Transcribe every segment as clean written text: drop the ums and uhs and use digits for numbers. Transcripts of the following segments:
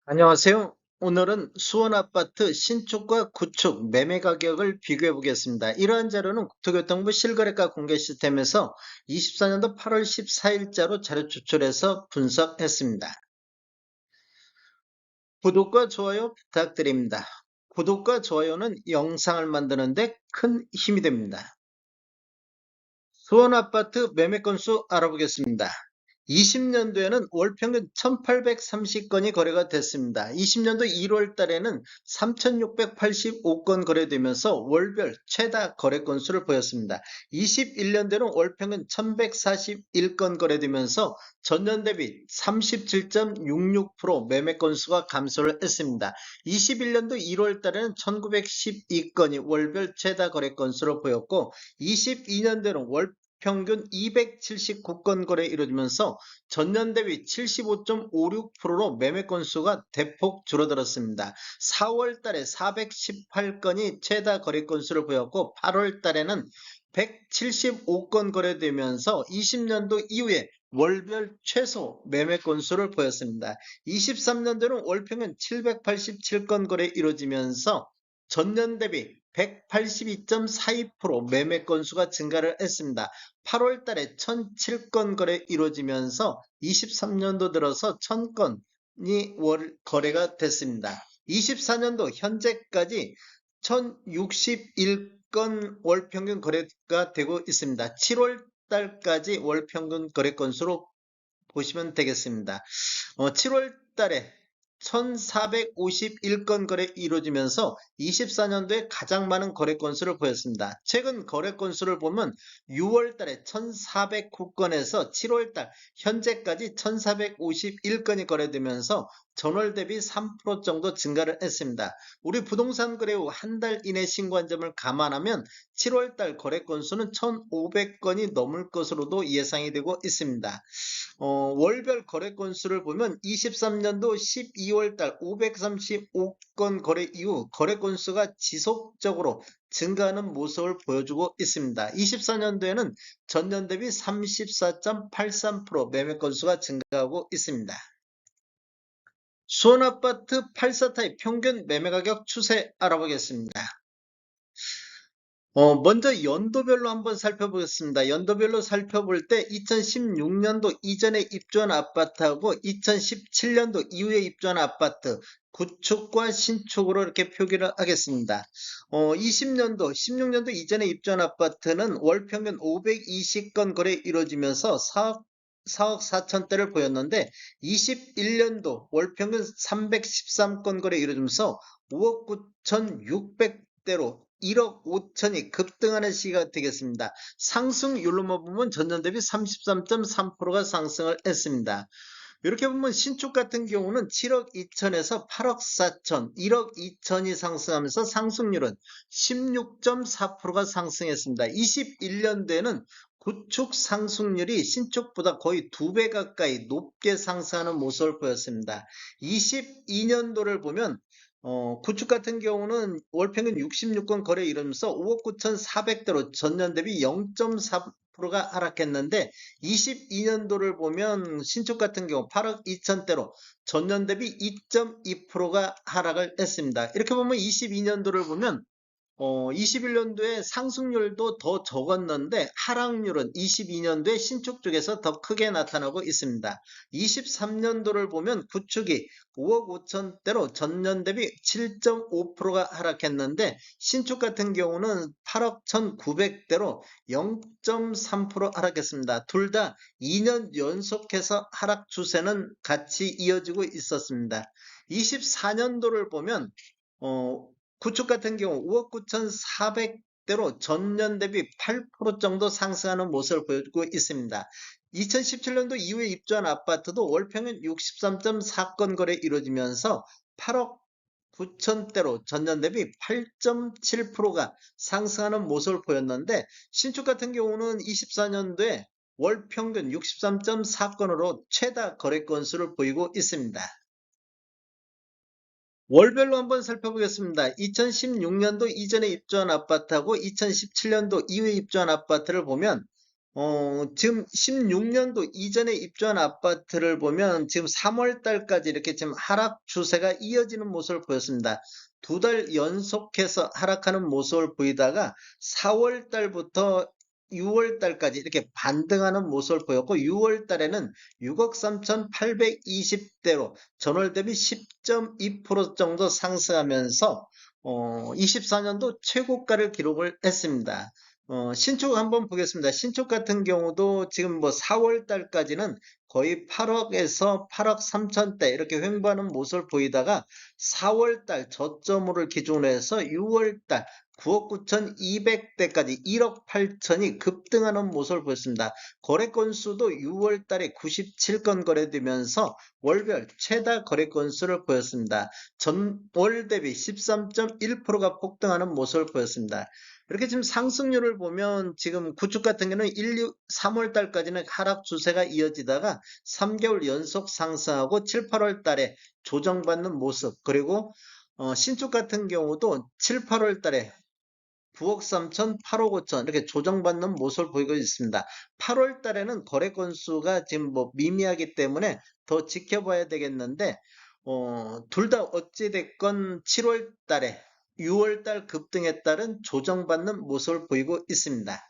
안녕하세요. 오늘은 수원 아파트 신축과 구축 매매 가격을 비교해 보겠습니다. 이러한 자료는 국토교통부 실거래가 공개 시스템에서 24년도 8월 14일자로 자료 추출해서 분석했습니다. 구독과 좋아요 부탁드립니다. 구독과 좋아요는 영상을 만드는데 큰 힘이 됩니다. 수원 아파트 매매 건수 알아보겠습니다. 20년도에는 월 평균 1830건이 거래가 됐습니다. 20년도 1월 달에는 3685건 거래되면서 월별 최다 거래 건수를 보였습니다. 21년도에는 월 평균 1141건 거래되면서 전년 대비 37.66% 매매 건수가 감소를 했습니다. 21년도 1월 달에는 1912건이 월별 최다 거래 건수로 보였고 22년도에는 월 평균 279건 거래 이루어지면서 전년 대비 75.56%로 매매 건수가 대폭 줄어들었습니다. 4월 달에 418건이 최다 거래 건수를 보였고 8월 달에는 175건 거래되면서 20년도 이후에 월별 최소 매매 건수를 보였습니다. 23년도는 월 평균 787건 거래 이루어지면서 전년 대비 182.42% 매매 건수가 증가를 했습니다. 8월 달에 1007건 거래 이루어지면서 23년도 들어서 1000건이 월 거래가 됐습니다. 24년도 현재까지 1061건 월 평균 거래가 되고 있습니다. 7월 달까지 월 평균 거래 건수로 보시면 되겠습니다. 7월 달에 1451건 거래 이루어지면서 24년도에 가장 많은 거래 건수를 보였습니다. 최근 거래 건수를 보면 6월 달에 1409건에서 7월 달 현재까지 1451건이 거래되면서 전월 대비 3% 정도 증가를 했습니다. 우리 부동산 거래 후 한 달 이내 신고한 점을 감안하면 7월 달 거래 건수는 1500건이 넘을 것으로도 예상이 되고 있습니다. 월별 거래 건수를 보면 23년도 12월 달 535건 거래 이후 거래 건수가 지속적으로 증가하는 모습을 보여주고 있습니다. 24년도에는 전년 대비 34.83% 매매 건수가 증가하고 있습니다. 수원 아파트 84타입 평균 매매 가격 추세 알아보겠습니다. 먼저 연도별로 한번 살펴보겠습니다. 연도별로 살펴볼 때 2016년도 이전에 입주한 아파트하고 2017년도 이후에 입주한 아파트, 구축과 신축으로 이렇게 표기를 하겠습니다. 20년도, 16년도 이전에 입주한 아파트는 월 평균 520건 거래 이루어지면서 4억 4천대를 보였는데 21년도 월 평균 313건 거래 이루어지면서 5억 9,600대로 1억 5천이 급등하는 시기가 되겠습니다. 상승률로만 보면 전년 대비 33.3%가 상승을 했습니다. 이렇게 보면 신축 같은 경우는 7억 2천에서 8억 4천, 1억 2천이 상승하면서 상승률은 16.4%가 상승했습니다. 21년도에는 구축 상승률이 신축보다 거의 2배 가까이 높게 상승하는 모습을 보였습니다. 22년도를 보면 구축 같은 경우는 월 평균 66건 거래 이루면서 5억 9,400대로 전년 대비 0.4%가 하락했는데 22년도를 보면 신축 같은 경우 8억 2천대로 전년 대비 2.2%가 하락을 했습니다. 이렇게 보면 22년도를 보면 21년도에 상승률도 더 적었는데 하락률은 22년도에 신축 쪽에서 더 크게 나타나고 있습니다. 23년도를 보면 구축이 5억 5천대로 전년 대비 7.5%가 하락했는데 신축 같은 경우는 8억 1,900대로 0.3% 하락했습니다. 둘 다 2년 연속해서 하락 추세는 같이 이어지고 있었습니다. 24년도를 보면 구축 같은 경우 5억 9,400대로 전년 대비 8% 정도 상승하는 모습을 보여주고 있습니다. 2017년도 이후에 입주한 아파트도 월 평균 63.4건 거래 이루어지면서 8억 9천대로 전년 대비 8.7%가 상승하는 모습을 보였는데 신축 같은 경우는 24년도에 월 평균 63.4건으로 최다 거래 건수를 보이고 있습니다. 월별로 한번 살펴보겠습니다. 2016년도 이전에 입주한 아파트하고 2017년도 이후에 입주한 아파트를 보면 지금 16년도 이전에 입주한 아파트를 보면 지금 3월 달까지 이렇게 지금 하락 추세가 이어지는 모습을 보였습니다. 2달 연속해서 하락하는 모습을 보이다가 4월 달부터 6월 달까지 이렇게 반등하는 모습을 보였고 6월 달에는 6억 3,820대로 전월 대비 10.2% 정도 상승하면서 24년도 최고가를 기록을 했습니다. 신축 한번 보겠습니다. 신축 같은 경우도 지금 뭐 4월 달까지는 거의 8억에서 8억 3천대 이렇게 횡보하는 모습을 보이다가 4월 달 저점을 기준으로 해서 6월 달 9억 9,200대까지 1억 8천이 급등하는 모습을 보였습니다. 거래 건수도 6월 달에 97건 거래되면서 월별 최다 거래 건수를 보였습니다. 전월 대비 13.1%가 폭등하는 모습을 보였습니다. 이렇게 지금 상승률을 보면 지금 구축 같은 경우는 3월 달까지는 하락 추세가 이어지다가 3개월 연속 상승하고 7, 8월 달에 조정받는 모습, 그리고 신축 같은 경우도 7, 8월 달에 9억 3천, 8억 5천 이렇게 조정받는 모습을 보이고 있습니다. 8월 달에는 거래 건수가 지금 뭐 미미하기 때문에 더 지켜봐야 되겠는데 둘 다 어찌됐건 7월 달에 6월 달 급등에 따른 조정받는 모습을 보이고 있습니다.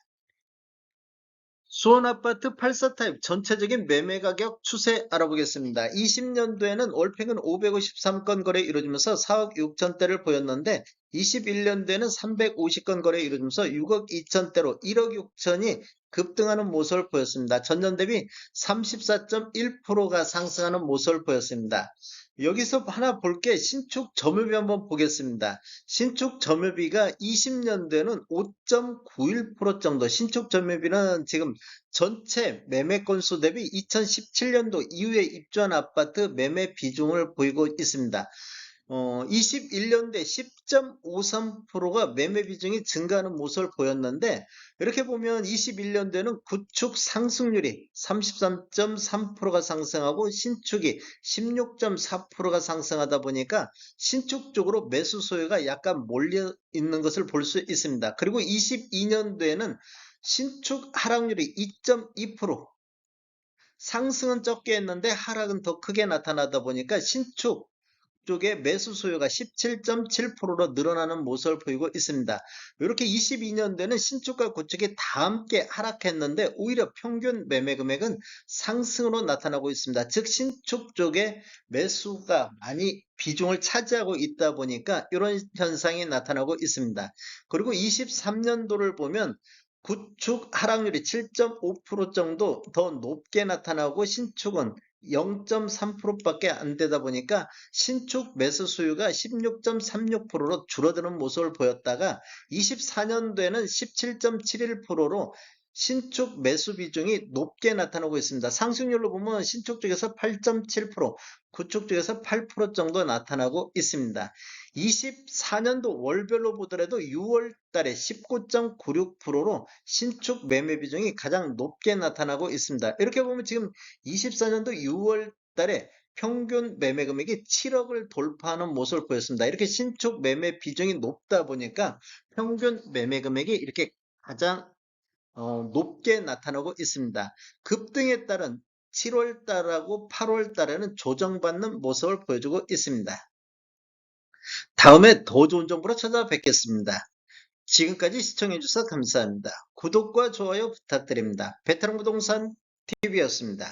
수원아파트 84 타입 전체적인 매매 가격 추세 알아보겠습니다. 20년도에는 월평균 553건 거래 이루어지면서 4억 6천대를 보였는데 21년도에는 350건 거래 이루어지면서 6억 2천대로 1억 6천이 급등하는 모습을 보였습니다. 전년 대비 34.1%가 상승하는 모습을 보였습니다. 여기서 하나 볼 게 신축 점유비 한번 보겠습니다. 신축 점유비가 20년도에는 5.91% 정도, 신축 점유비는 지금 전체 매매 건수 대비 2017년도 이후에 입주한 아파트 매매 비중을 보이고 있습니다. 21년도에 10.53%가 매매 비중이 증가하는 모습을 보였는데 이렇게 보면 21년도에는 구축 상승률이 33.3%가 상승하고 신축이 16.4%가 상승하다 보니까 신축 쪽으로 매수 소요가 약간 몰려 있는 것을 볼 수 있습니다. 그리고 22년도에는 신축 하락률이 2.2%, 상승은 적게 했는데 하락은 더 크게 나타나다 보니까 신축 쪽의 매수 수요가 17.7%로 늘어나는 모습을 보이고 있습니다. 이렇게 22년도에는 신축과 구축이 다 함께 하락했는데 오히려 평균 매매 금액은 상승으로 나타나고 있습니다. 즉 신축 쪽에 매수가 많이 비중을 차지하고 있다 보니까 이런 현상이 나타나고 있습니다. 그리고 23년도를 보면 구축 하락률이 7.5% 정도 더 높게 나타나고 신축은 0.3%밖에 안 되다 보니까 신축 매수 수요가 16.36%로 줄어드는 모습을 보였다가 24년도에는 17.71%로 신축 매수 비중이 높게 나타나고 있습니다. 상승률로 보면 신축 쪽에서 8.7%, 구축 쪽에서 8% 정도 나타나고 있습니다. 24년도 월별로 보더라도 6월 달에 19.96%로 신축 매매 비중이 가장 높게 나타나고 있습니다. 이렇게 보면 지금 24년도 6월 달에 평균 매매 금액이 7억을 돌파하는 모습을 보였습니다. 이렇게 신축 매매 비중이 높다 보니까 평균 매매 금액이 이렇게 가장 높게 나타나고 있습니다. 급등에 따른 7월 달하고 8월 달에는 조정받는 모습을 보여주고 있습니다. 다음에 더 좋은 정보로 찾아뵙겠습니다. 지금까지 시청해주셔서 감사합니다. 구독과 좋아요 부탁드립니다. 베테랑 부동산 TV였습니다.